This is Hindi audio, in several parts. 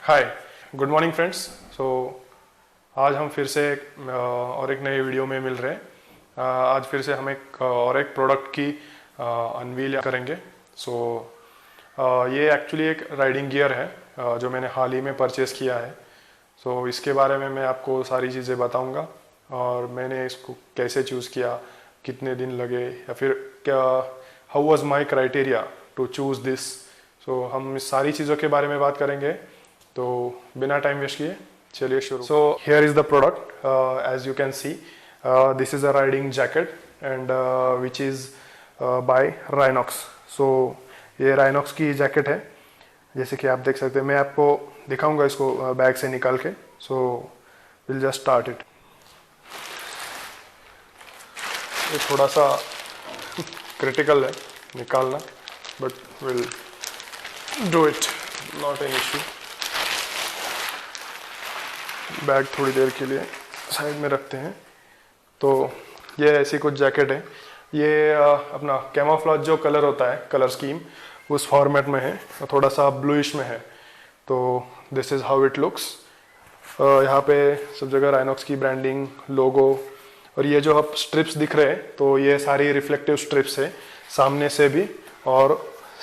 हाय, गुड मॉर्निंग फ्रेंड्स। सो आज हम फिर से और एक नए वीडियो में मिल रहे हैं। आज फिर से हम एक प्रोडक्ट की अनवील करेंगे। ये एक्चुअली एक राइडिंग गियर है जो मैंने हाल ही में परचेज़ किया है। इसके बारे में मैं आपको सारी चीज़ें बताऊंगा और मैंने इसको कैसे चूज़ किया, कितने दिन लगे, या फिर क्या how was my criteria to choose this. हम इस सारी चीज़ों के बारे में बात करेंगे। तो बिना टाइम वेस्ट किए चलिए शुरू। So here is the product. As you can see this is a riding jacket and which is by Rynox. ये राइनॉक्स की जैकेट है, जैसे कि आप देख सकते हैं। मैं आपको दिखाऊंगा इसको बैग से निकाल के। Will just start it. ये थोड़ा सा क्रिटिकल है निकालना, but will do it, not an issue. Bag थोड़ी देर के लिए साइड में रखते हैं। तो ये ऐसी कुछ जैकेट है। ये अपना कैमोफ्लेज जो कलर होता है, कलर स्कीम, उस फॉर्मेट में है, थोड़ा सा ब्लूइश में है। तो this is how it looks. यहाँ पे सब जगह राइनॉक्स की ब्रांडिंग, लोगो, और ये जो आप स्ट्रिप्स दिख रहे हैं, तो ये सारी रिफ्लेक्टिव स्ट्रिप्स है, सामने से भी और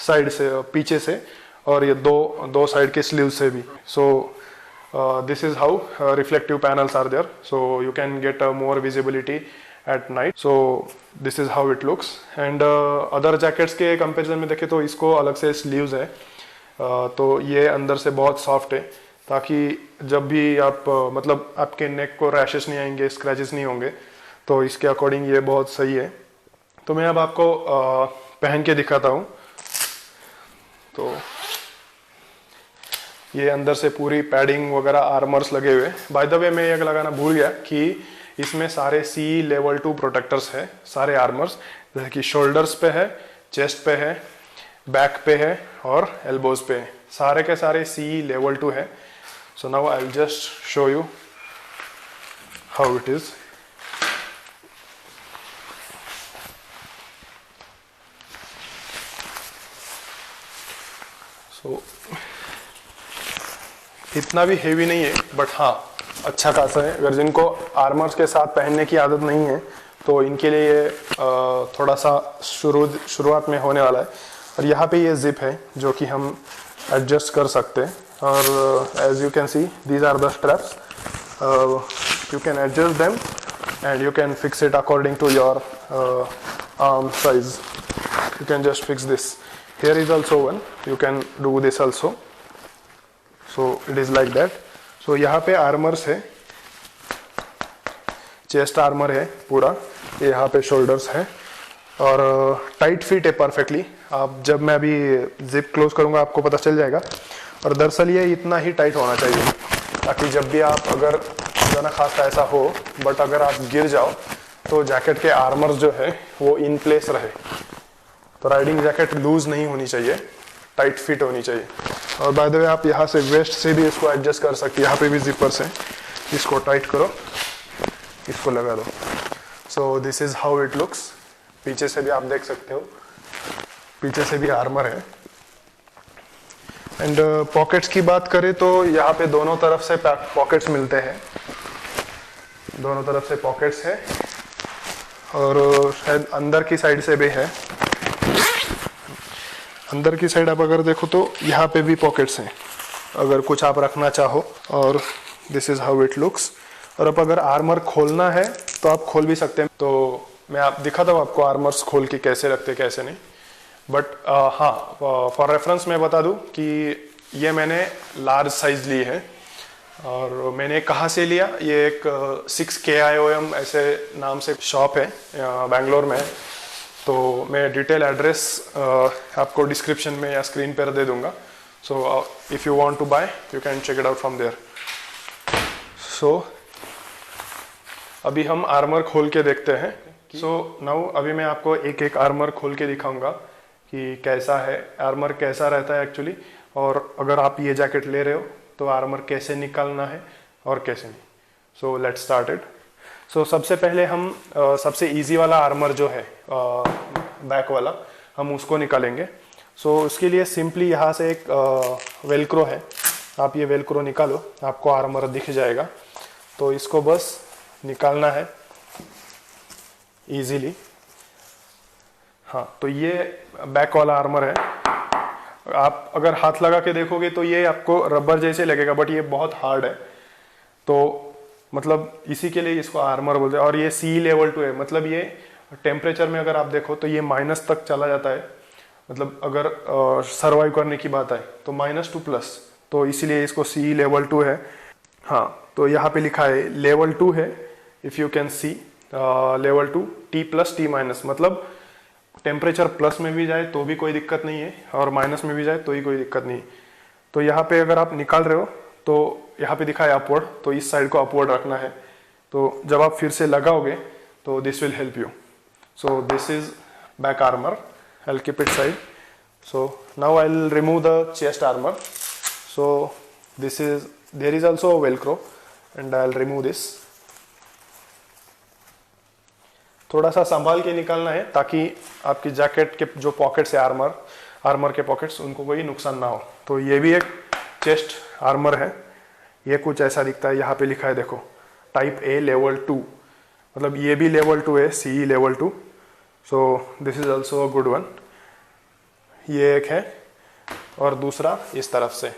साइड से, पीछे से, और ये दो साइड के स्लीव से भी। This is how reflective panels are there, so you can get more visibility at night. So this is how it looks. And other jackets के कंपैरिजन में देखें तो इसको अलग से स्लीव्स है, तो ये अंदर से बहुत सॉफ्ट है, ताकि जब भी आप मतलब आपके नेक को रैशेस नहीं आएंगे, स्क्रैचेस नहीं होंगे। तो इसके अकॉर्डिंग ये बहुत सही है। तो मैं अब आपको पहन के दिखाता हूँ। तो ये अंदर से पूरी पैडिंग वगैरह, आर्मर्स लगे हुए। बाय द वे मैं ये लगाना भूल गया कि इसमें सारे सी लेवल 2 प्रोटेक्टर्स है, सारे आर्मर्स, जैसे कि शोल्डर्स पे है, चेस्ट पे है, बैक पे है और एल्बोज पे है। सारे के सारे सी लेवल 2 है। सो now I will just show you how it is. इतना भी हेवी नहीं है, बट हाँ अच्छा खासा है। अगर जिनको आर्मर्स के साथ पहनने की आदत नहीं है तो इनके लिए ये थोड़ा सा शुरुआत में होने वाला है। और यहाँ पे ये जिप है जो कि हम एडजस्ट कर सकते हैं। और as you can see these are the straps, you can adjust them and you can fix it according to your arm size. You can just fix this. Here is also one, you can do this also. So it is like that. So यहाँ पे आर्मर्स है, चेस्ट आर्मर है पूरा, ये यहाँ पे शोल्डर्स है, और टाइट फिट है परफेक्टली। आप जब मैं अभी जिप क्लोज करूँगा आपको पता चल जाएगा। और दरअसल ये इतना ही टाइट होना चाहिए, ताकि जब भी आप, अगर खुदा ना खास्ता ऐसा हो, बट अगर आप गिर जाओ तो जैकेट के आर्मर्स जो है वो इन प्लेस रहे। तो राइडिंग जैकेट लूज नहीं होनी चाहिए, टाइट फिट होनी चाहिए। और बाय द वे आप यहाँ से वेस्ट से भी इसको एडजस्ट कर सकते हैं। यहाँ पे भी जिपर्स हैं, इसको टाइट करो, इसको लगा दो। सो this is how it looks. पीछे से भी आप देख सकते हो, पीछे से भी आर्मर है। एंड पॉकेट्स की बात करें तो यहाँ पे दोनों तरफ से पॉकेट्स मिलते हैं, दोनों तरफ से पॉकेट्स है, और शायद अंदर की साइड से भी है। अंदर की साइड आप अगर देखो तो यहाँ पे भी पॉकेट्स हैं, अगर कुछ आप रखना चाहो। और this is how it looks. और अब अगर आर्मर खोलना है तो आप खोल भी सकते हैं। तो मैं आप दिखाता हूँ आपको आर्मर्स खोल के कैसे रखते कैसे नहीं। बट हाँ, फॉर रेफरेंस मैं बता दूँ कि ये मैंने लार्ज साइज ली है। और मैंने कहाँ से लिया, ये एक 6KIOM ऐसे नाम से शॉप है, बेंगलोर में। तो मैं डिटेल एड्रेस आपको डिस्क्रिप्शन में या स्क्रीन पर दे दूंगा। So if you want to buy you can check it out from there. So अभी हम आर्मर खोल के देखते हैं। सो नाउ अभी मैं आपको एक एक आर्मर खोल के दिखाऊंगा कि कैसा है, आर्मर कैसा रहता है एक्चुअली, और अगर आप ये जैकेट ले रहे हो तो आर्मर कैसे निकालना है और कैसे नहीं। So let's start it. So सबसे पहले हम सबसे इजी वाला आर्मर जो है बैक वाला, हम उसको निकालेंगे। सो उसके लिए सिंपली यहाँ से एक वेलक्रो है, आप ये वेलक्रो निकालो, आपको आर्मर दिख जाएगा। तो इसको बस निकालना है इजीली। हाँ, तो ये बैक वाला आर्मर है। आप अगर हाथ लगा के देखोगे तो ये आपको रबर जैसे लगेगा, बट ये बहुत हार्ड है। तो मतलब इसी के लिए इसको आर्मर बोलते हैं। और ये सी लेवल 2 है, मतलब ये टेम्परेचर में अगर आप देखो तो ये माइनस तक चला जाता है। मतलब अगर सर्वाइव करने की बात आए तो -2+, तो इसीलिए इसको सी लेवल 2 है। हाँ, तो यहाँ पे लिखा है लेवल 2 है, if you can C level 2 T+T-, मतलब टेम्परेचर प्लस में भी जाए तो भी कोई दिक्कत नहीं है और माइनस में भी जाए तो ही कोई दिक्कत नहीं। तो यहाँ पे अगर आप निकाल रहे हो तो यहाँ पे दिखा है अपवर्ड, तो इस साइड को अपवर्ड रखना है। तो जब आप फिर से लगाओगे तो this will help you. So this is back armour, I will keep it side. So now I will remove the chest armour. So this is, there is also Velcro and I will remove this. थोड़ा सा संभाल के निकालना है ताकि आपकी जैकेट के जो पॉकेट्स है आर्मर के पॉकेट्स, उनको कोई नुकसान ना हो। तो ये भी एक चेस्ट आर्मर है। ये कुछ ऐसा दिखता है, यहाँ पे लिखा है देखो टाइप ए लेवल 2, मतलब ये भी लेवल 2 है, see level 2। So this is also a good one. ये एक है और दूसरा इस तरफ से।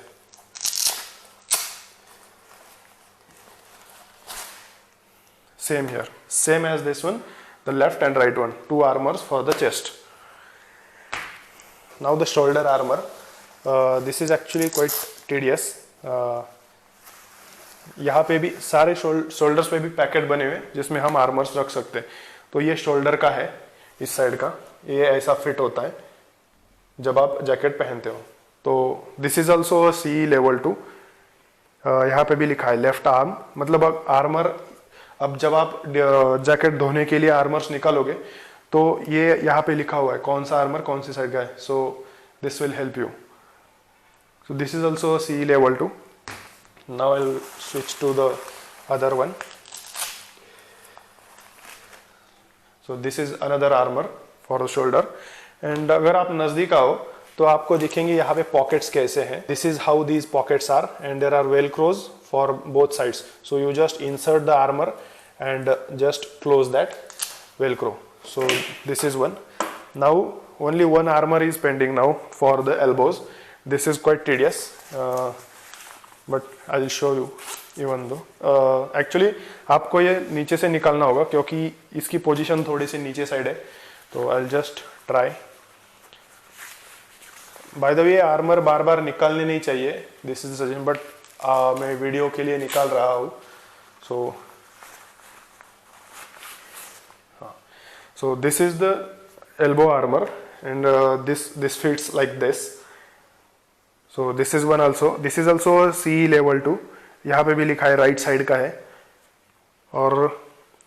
Same here, same as this one, the left and right one, 2 armors for the chest. Now the shoulder armor, this is actually quite tedious. यहाँ पे भी सारे शोल्डर्स पे भी पैकेट बने हुए जिसमें हम आर्मर्स रख सकते हैं। तो ये शोल्डर का है, इस साइड का, ये ऐसा फिट होता है जब आप जैकेट पहनते हो। तो this is also C level 2। यहाँ पे भी लिखा है लेफ्ट आर्म, मतलब आर्मर। अब जब आप जैकेट धोने के लिए आर्मर्स निकालोगे तो ये यहाँ पे लिखा हुआ है कौन सा आर्मर कौन सी साइड का है। So this will help you. So this is also C level 2। Now I will switch to the other one. So this is another armour for the shoulder. And अगर आप नजदीक आओ तो आपको दिखेंगे यहाँ पे पॉकेट्स कैसे हैं। This is how these pockets are and there are velcros for both sides. So you just insert the armor and just close that velcro. So this is one. Now only one armor is pending now for the elbows. This is quite tedious, but I will show you even though. Actually आपको ये नीचे से निकालना होगा क्योंकि इसकी पोजीशन थोड़ी सी नीचे साइड है। तो I'll just try. By the way, armour बार बार निकालने नहीं चाहिए, दिस इज सजेशन, बट मैं वीडियो के लिए निकाल रहा हूँ। So this is the elbow armour and this fits like this. So this is one also, this is also C level 2। यहाँ पे भी लिखा है राइट साइड का है और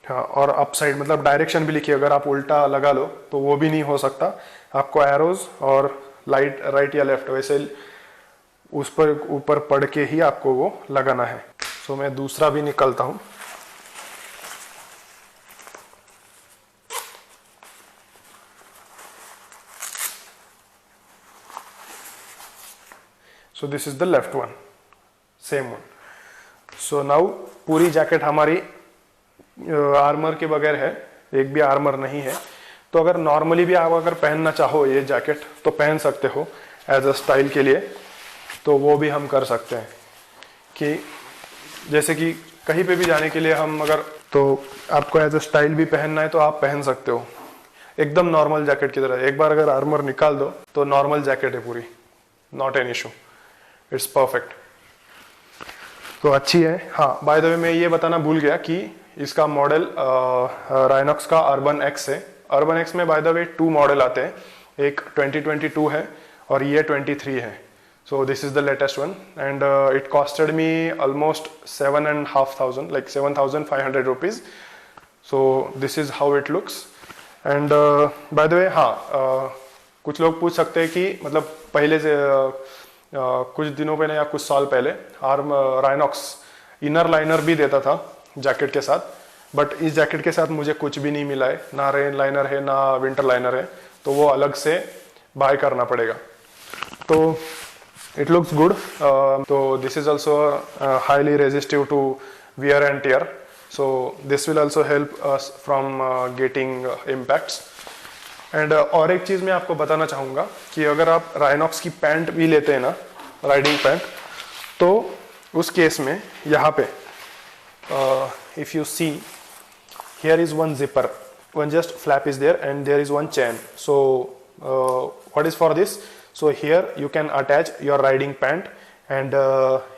हाँ, और अप साइड मतलब डायरेक्शन भी लिखी है। अगर आप उल्टा लगा लो तो वो भी नहीं हो सकता, आपको एरोज और लाइट राइट या लेफ्ट वैसे उस पर ऊपर पड़ के ही आपको वो लगाना है। सो मैं दूसरा भी निकलता हूं। सो this is the left one, same one. So now पूरी जैकेट हमारी आर्मर के बगैर है, एक भी आर्मर नहीं है। तो अगर नॉर्मली भी आप अगर पहनना चाहो ये जैकेट तो पहन सकते हो एज अ स्टाइल के लिए। तो वो भी हम कर सकते हैं कि जैसे कि कहीं पे भी जाने के लिए हम अगर, तो आपको एज अ स्टाइल भी पहनना है तो आप पहन सकते हो एकदम नॉर्मल जैकेट की तरह। एक बार अगर आर्मर निकाल दो तो नॉर्मल जैकेट है पूरी, not an issue, it's perfect. तो अच्छी है। हाँ, बाय द वे मैं ये बताना भूल गया कि इसका मॉडल राइनॉक्स का अर्बन एक्स है। अर्बन एक्स में बाय द वे 2 मॉडल आते हैं, एक 2022 है और ये 23 है। So this is the latest one and it costed me almost 7,500, like 7,500 rupees. So this is how it looks and by the way, हाँ, कुछ लोग पूछ सकते हैं कि मतलब पहले से कुछ दिनों पहले या कुछ साल पहले राइनॉक्स इनर लाइनर भी देता था जैकेट के साथ, बट इस जैकेट के साथ मुझे कुछ भी नहीं मिला है, ना रेन लाइनर है ना विंटर लाइनर है, तो वो अलग से बाय करना पड़ेगा। तो It looks good. So this is also highly resistive to wear and tear. So this will also help us from getting impacts. And और एक चीज़ मैं आपको बताना चाहूँगा कि अगर आप राइनॉक्स की पैंट भी लेते हैं ना, राइडिंग पैंट, तो उस केस में यहाँ पे if you see, here is one zipper, one just flap is there, and there is one chain. So what is for this? So here you can attach your riding pant, and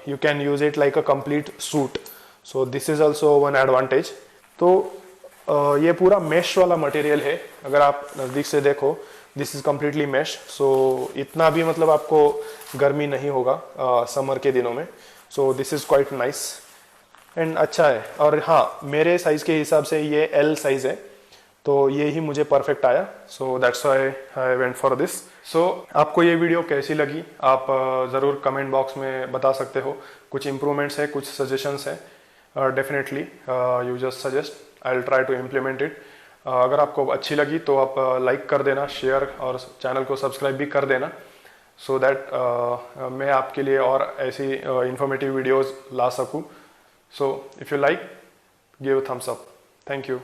you can use it like a complete suit. So this is also one advantage. तो ये पूरा mesh वाला मटेरियल है, अगर आप नज़दीक से देखो, this is completely mesh. So इतना भी मतलब आपको गर्मी नहीं होगा समर के दिनों में. So this is quite nice and अच्छा है. और हाँ, मेरे साइज़ के हिसाब से ये L साइज़ है, तो ये ही मुझे परफेक्ट आया. So that's why I went for this. So आपको ये वीडियो कैसी लगी आप ज़रूर कमेंट बॉक्स में बता सकते हो. कुछ इम्प्रूवमेंट्स है, कुछ सजेशंस है, definitely you just suggest, I will try to implement it. अगर आपको अच्छी लगी तो आप लाइक कर देना, शेयर और चैनल को सब्सक्राइब भी कर देना, सो दैट मैं आपके लिए और ऐसी इंफॉर्मेटिव वीडियोज़ ला सकूँ. सो if you like, give Thums up. Thank you.